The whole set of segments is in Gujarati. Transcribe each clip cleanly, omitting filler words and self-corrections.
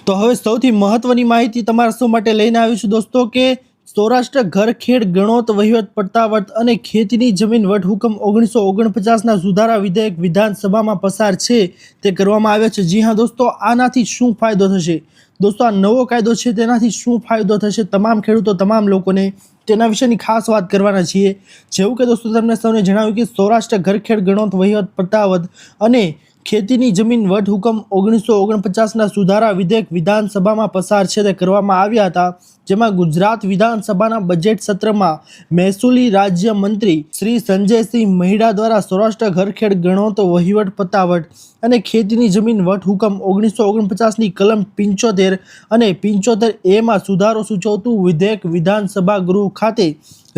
તો હવે સૌથી મહત્વની માહિતી તમારા સૌ માટે લઈને આવ્યું છું દોસ્તો કે સૌરાષ્ટ્ર ઘરખેડ ગણોત વહીવટ પટ્ટાવટ અને ખેતીની જમીન વટહુકમ 1949ના સુધારા વિધેયક વિધાનસભામાં પસાર છે તે કરવામાં આવ્યો છે। જી હા દોસ્તો, આનાથી શું ફાયદો થશે દોસ્તો, આ નવો કાયદો છે તેનાથી શું ફાયદો થશે તમામ ખેડૂતો તમામ લોકોને તેના વિશેની ખાસ વાત કરવાના છીએ। જેવું કે દોસ્તો તમને સૌને જણાવ્યું કે સૌરાષ્ટ્ર ઘરખેડ ગણોત વહીવટ પટ્ટાવટ અને ખેતીની જમીન વટહુકમ 1949ના સુધારા વિધેયક વિધાનસભામાં પસાર છે તે કરવામાં આવ્યા હતા, જેમાં ગુજરાત વિધાનસભાના બજેટ સત્રમાં મહેસૂલી રાજ્ય મંત્રી શ્રી સંજયસિંહ મહીડા દ્વારા સૌરાષ્ટ્ર ઘરખેડ ગણોત વહીવટ પટ્ટાવટ અને ખેતીની જમીન વટહુકમ 1949ની કલમ 75 અને 75A માં સુધારો સૂચવતું વિધેયક વિધાનસભા ગૃહ ખાતે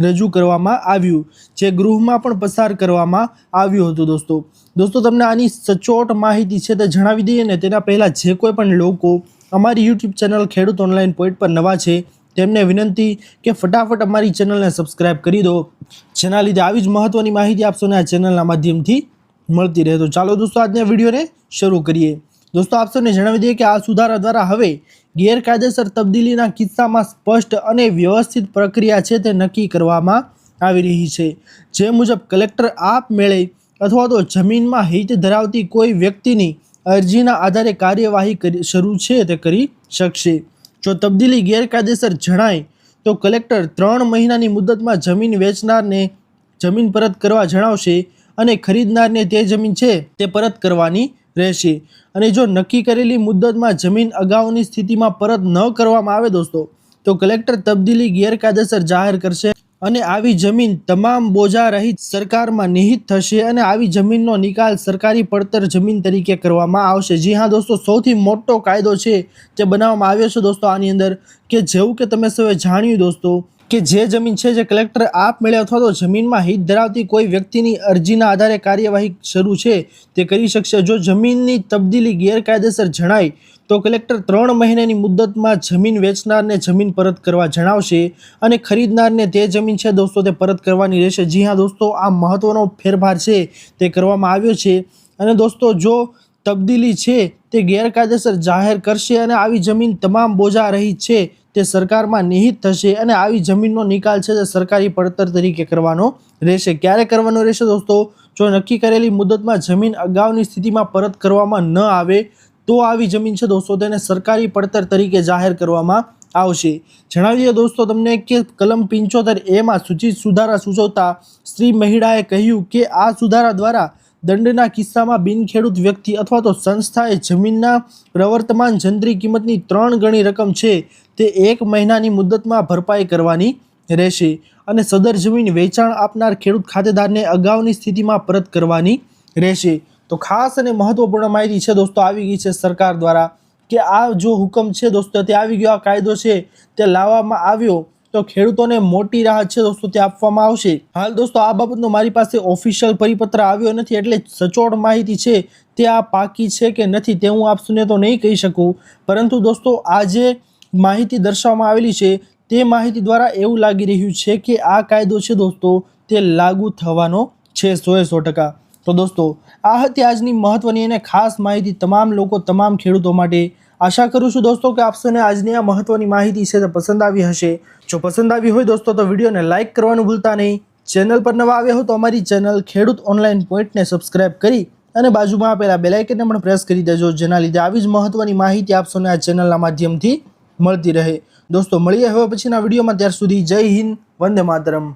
રજૂ કરવામાં આવ્યું, જે ગૃહમાં પણ પસાર કરવામાં આવ્યું હતું। દોસ્તો તમને આની સચોટ માહિતી છે તે જણાવી દઈએ ને તેના પહેલાં જે કોઈ પણ લોકો અમારી યુટ્યુબ ચેનલ ખેડૂત ઓનલાઈન પોઈન્ટ પર નવા છે તેમને વિનંતી કે ફટાફટ અમારી ચેનલને સબસ્ક્રાઈબ કરી દો, જેના લીધે આવી જ મહત્વની માહિતી આપશોને આ ચેનલના માધ્યમથી મળતી રહે। તો ચાલો દોસ્તો આજના વિડીયોને શરૂ કરીએ। દોસ્તો આપ સૌને જણાવી દઈએ કે આ સુધારા દ્વારા હવે ગેરકાયદેસર તબદીલીના કિસ્સામાં સ્પષ્ટ અને વ્યવસ્થિત પ્રક્રિયા છે તે નક્કી કરવામાં આવી રહી છે, જે મુજબ કલેક્ટર આપમેળે અથવા તો જમીનમાં હિત ધરાવતી કોઈ વ્યક્તિની અરજીના આધારે કાર્યવાહી શરૂ છે તે કરી શકશે। જો તબદીલી ગેરકાયદેસર જણાય તો કલેક્ટર 3 મહિનાની મુદતમાં જમીન વેચનારને જમીન પરત કરવા જણાવશે અને ખરીદનારને તે જમીન છે તે પરત કરવાની રહેશે। અને જો નક્કી કરેલી મુદતમાં જમીન અગાઉની સ્થિતિમાં પરત ન કરવામાં આવે દોસ્તો તો કલેક્ટર તબદીલી ગેરકાયદેસર જાહેર કરશે અને આવી જમીન તમામ બોજા રહિત સરકારમાં નિહિત થશે અને આવી જમીનનો નિકાલ સરકારી પડતર જમીન તરીકે કરવામાં આવશે। જી હા દોસ્તો, સૌથી મોટો કાયદો છે જે બનાવવામાં આવ્યો છે દોસ્તો આની અંદર, કે જેવું કે તમે સૌએ જાણ્યું દોસ્તો કે જે જમીન છે જે કલેક્ટર આપમેળે અથવા તો જમીનમાં હિત ધરાવતી કોઈ વ્યક્તિની અરજીના આધારે કાર્યવાહી શરૂ છે તે કરી શકશે। જો જમીનની તબદીલી ગેરકાયદેસર જણાય તો કલેક્ટર 3 મહિનાની મુદતમાં જમીન વેચનારને જમીન પરત કરવા જણાવશે અને ખરીદનારને તે જમીન છે દોસ્તો તે પરત કરવાની રહેશે। જી હા દોસ્તો, આ મહત્વનો ફેરફાર છે તે કરવામાં આવ્યો છે। અને દોસ્તો જો તબદીલી છે તે ગેરકાયદેસર જાહેર કરશે અને આવી જમીન તમામ બોજા રહિત છે તે સરકારમાં નિહિત થશે અને આવી જમીનનો નિકાલ છે તે સરકારી પડતર તરીકે કરવાનો રહેશે। ક્યારે કરવાનો રહેશે દોસ્તો? જો નક્કી કરેલી મુદતમાં જમીન અગાઉની સ્થિતિમાં પરત કરવામાં ન આવે તો આવી જમીન છે દોસ્તો તેને સરકારી પડતર તરીકે જાહેર કરવામાં આવશે। જણાવી દઈએ દોસ્તો તમને કે કલમ 75A માં સૂચિત સુધારા સૂચવતા શ્રી મહીડાએ કહ્યું કે આ સુધારા દ્વારા દંડના કિસ્સામાં બિનખેડૂત વ્યક્તિ અથવા તો સંસ્થાએ જમીનના પ્રવર્તમાન જંત્રી કિંમતની 3 ગણી રકમ છે તે 1 મહિનાની મુદતમાં ભરપાઈ કરવાની રહેશે અને સદર જમીન વેચાણ આપનાર ખેડૂત ખાતેદારને અગાઉની સ્થિતિમાં પરત કરવાની રહેશે। તો ખાસ અને મહત્વપૂર્ણ માહિતી છે દોસ્તો આવી ગઈ છે સરકાર દ્વારા કે આ જો હુકમ છે દોસ્તો તે આવી ગયો, આ કાયદો છે તે લાવવામાં આવ્યો તો ખેડૂતોને મોટી રાહત છે દોસ્તો તે આપવામાં આવશે। હાલ દોસ્તો આ બાબતનો મારી પાસે ઓફિશિયલ પરિપત્ર આવ્યો નથી એટલે સચોટ માહિતી છે તે આ પાકી છે કે નથી તે હું આપ સૌને તો નહીં કહી શકું, પરંતુ દોસ્તો આ જે માહિતી દર્શાવવામાં આવેલી છે તે માહિતી દ્વારા એવું લાગી રહ્યું છે કે આ કાયદો છે દોસ્તો તે લાગુ થવાનો છે 100%। તો દોસ્તો આ હતી આજની મહત્વની અને ખાસ માહિતી તમામ લોકો તમામ ખેડૂતો માટે। આશા કરું છું દોસ્તો કે આપ સૌને આજની આ મહત્વની માહિતી છે તે પસંદ આવી હશે। જો પસંદ આવી હોય દોસ્તો તો વિડીયોને લાઇક કરવાનું ભૂલતા નહીં। ચેનલ પર નવા આવ્યા હો તો અમારી ચેનલ ખેડૂત ઓનલાઈન પોઈન્ટને સબસ્ક્રાઈબ કરી અને બાજુમાં આપેલા બેલ આઇકનને પણ પ્રેસ કરી દેજો, જેના લીધે આવી જ મહત્વની માહિતી આપ સૌને આ ચેનલના માધ્યમથી મળતી રહે। દોસ્તો મળીએ હવે પછીના વિડીયોમાં, ત્યાર સુધી જય હિન્દ, વંદે માતરમ।